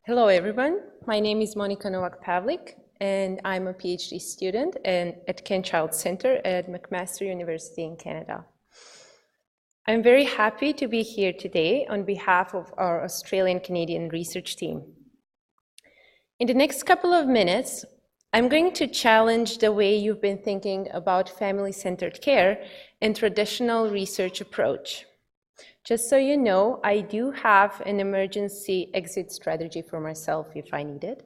Hello, everyone. My name is Monika Novak Pavlic, and I'm a PhD student at CanChild Center at McMaster University in Canada. I'm very happy to be here today on behalf of our Australian-Canadian research team. In the next couple of minutes, I'm going to challenge the way you've been thinking about family-centered care and traditional research approach. Just so you know, I do have an emergency exit strategy for myself if I need it.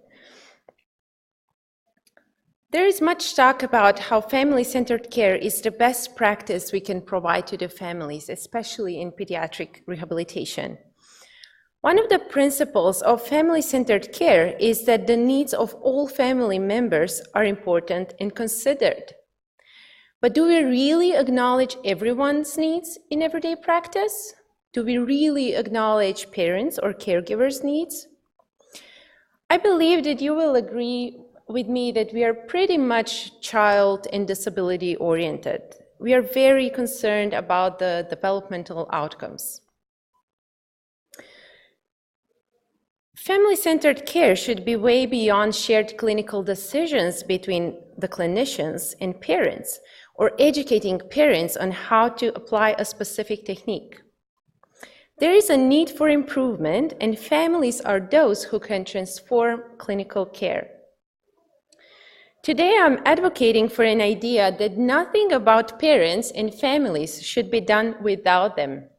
There is much talk about how family-centered care is the best practice we can provide to the families, especially in pediatric rehabilitation. One of the principles of family-centered care is that the needs of all family members are important and considered. But do we really acknowledge everyone's needs in everyday practice? Do we really acknowledge parents' or caregivers' needs? I believe that you will agree with me that we are pretty much child and disability oriented. We are very concerned about the developmental outcomes. Family-centered care should be way beyond shared clinical decisions between the clinicians and parents, or educating parents on how to apply a specific technique. There is a need for improvement, and families are those who can transform clinical care. Today, I'm advocating for an idea that nothing about parents and families should be done without them.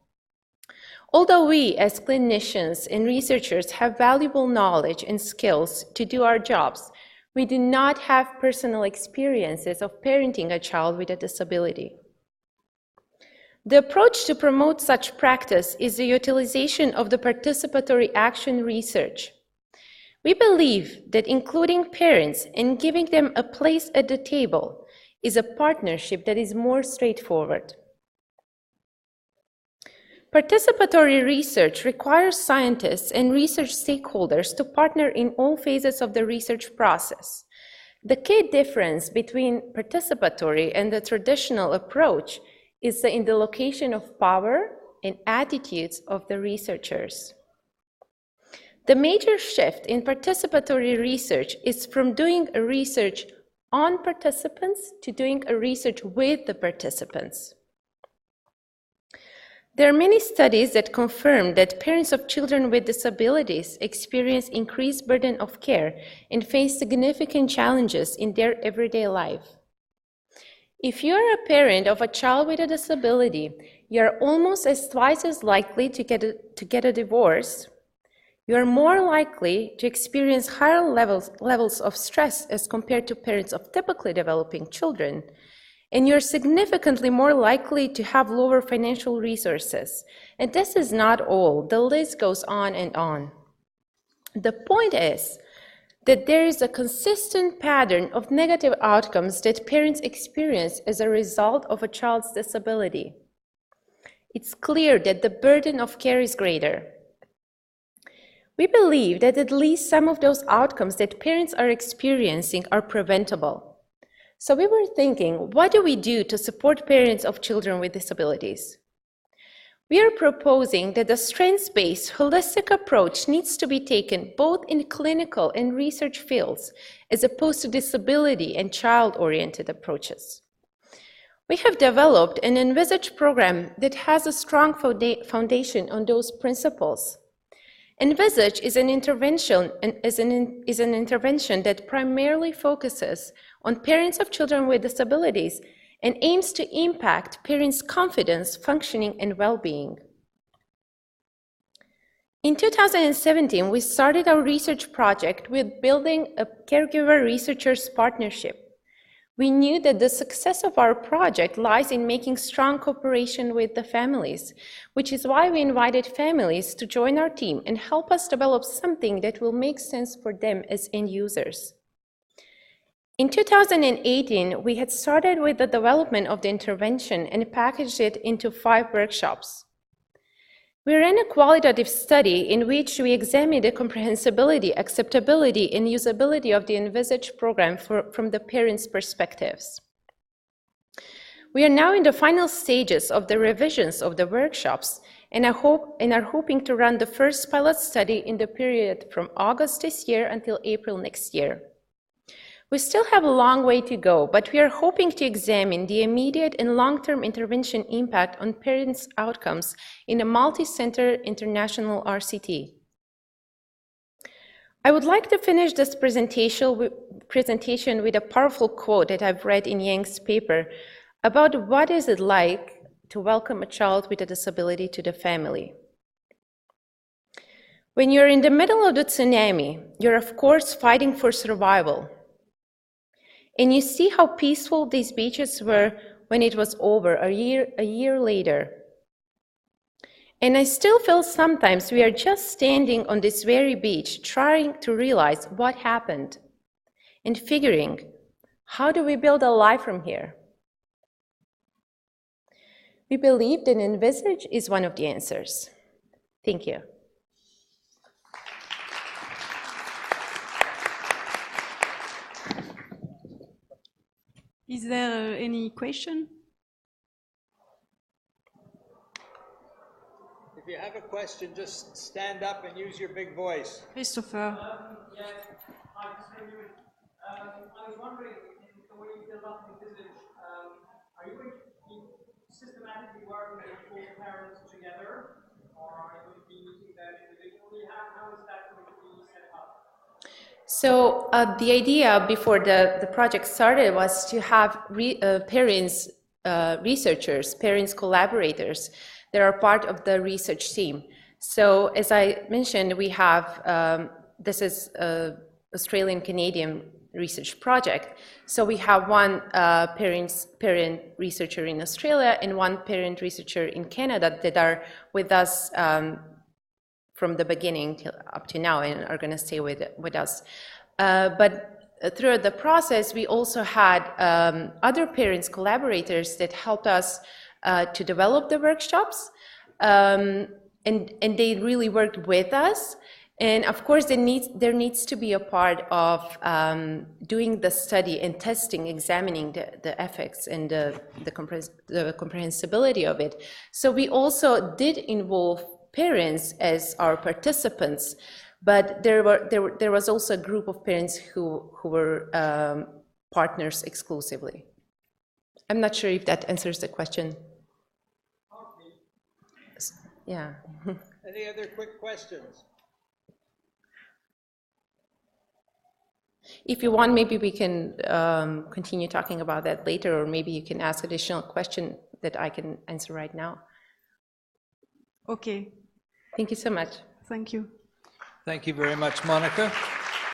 Although we, as clinicians and researchers, have valuable knowledge and skills to do our jobs, we do not have personal experiences of parenting a child with a disability. The approach to promote such practice is the utilization of the participatory action research. We believe that including parents and giving them a place at the table is a partnership that is more straightforward. Participatory research requires scientists and research stakeholders to partner in all phases of the research process. The key difference between participatory and the traditional approach is in the location of power and attitudes of the researchers. The major shift in participatory research is from doing a research on participants to doing a research with the participants. There are many studies that confirm that parents of children with disabilities experience increased burden of care and face significant challenges in their everyday life. If you are a parent of a child with a disability, you are almost twice as likely to get a divorce. You are more likely to experience higher levels of stress as compared to parents of typically developing children. And you're significantly more likely to have lower financial resources. And this is not all. The list goes on and on. The point is that there is a consistent pattern of negative outcomes that parents experience as a result of a child's disability. It's clear that the burden of care is greater. We believe that at least some of those outcomes that parents are experiencing are preventable. So we were thinking, what do we do to support parents of children with disabilities? We are proposing that the strengths-based holistic approach needs to be taken both in clinical and research fields, as opposed to disability and child-oriented approaches. We have developed an Envisage program that has a strong foundation on those principles. Envisage is an intervention that primarily focuses on parents of children with disabilities and aims to impact parents' confidence, functioning, and well-being. In 2017, we started our research project with building a caregiver researchers partnership. We knew that the success of our project lies in making strong cooperation with the families, which is why we invited families to join our team and help us develop something that will make sense for them as end users. In 2018, we had started with the development of the intervention and packaged it into 5 workshops. We ran a qualitative study in which we examined the comprehensibility, acceptability, and usability of the Envisage program from the parents' perspectives. We are now in the final stages of the revisions of the workshops, and are hoping to run the first pilot study in the period from August this year until April next year. We still have a long way to go, but we are hoping to examine the immediate and long-term intervention impact on parents' outcomes in a multi-center international RCT. I would like to finish this presentation with a powerful quote that I've read in Yang's paper about what is it like to welcome a child with a disability to the family. When you're in the middle of the tsunami, you're of course fighting for survival. And you see how peaceful these beaches were when it was over a year later. And I still feel sometimes we are just standing on this very beach trying to realize what happened and figuring, how do we build a life from here? We believe that Envisage is one of the answers. Thank you. Is there any question? If you have a question, just stand up and use your big voice. Christopher. Yes, hi, I was wondering, in the way you build up Envisage, are you going to be systematically working with all parents together, or are you going to be meeting them individually? How is that going to be set up? So the idea before the project started was to have parents, researchers, parents collaborators that are part of the research team. So as I mentioned, we have, this is an Australian-Canadian research project. So we have one parent researcher in Australia and one parent researcher in Canada that are with us from the beginning up to now and are going to stay with us. But throughout the process, we also had other parents, collaborators that helped us to develop the workshops, and they really worked with us. And of course, there needs to be a part of doing the study and testing, examining the effects and the comprehensibility of it. So we also did involve parents as our participants, but there was also a group of parents who were partners exclusively. I'm not sure if that answers the question. Yeah. Any other quick questions? If you want, maybe we can continue talking about that later, or maybe you can ask additional question that I can answer right now. Okay. Thank you so much. Thank you. Thank you very much, Monika.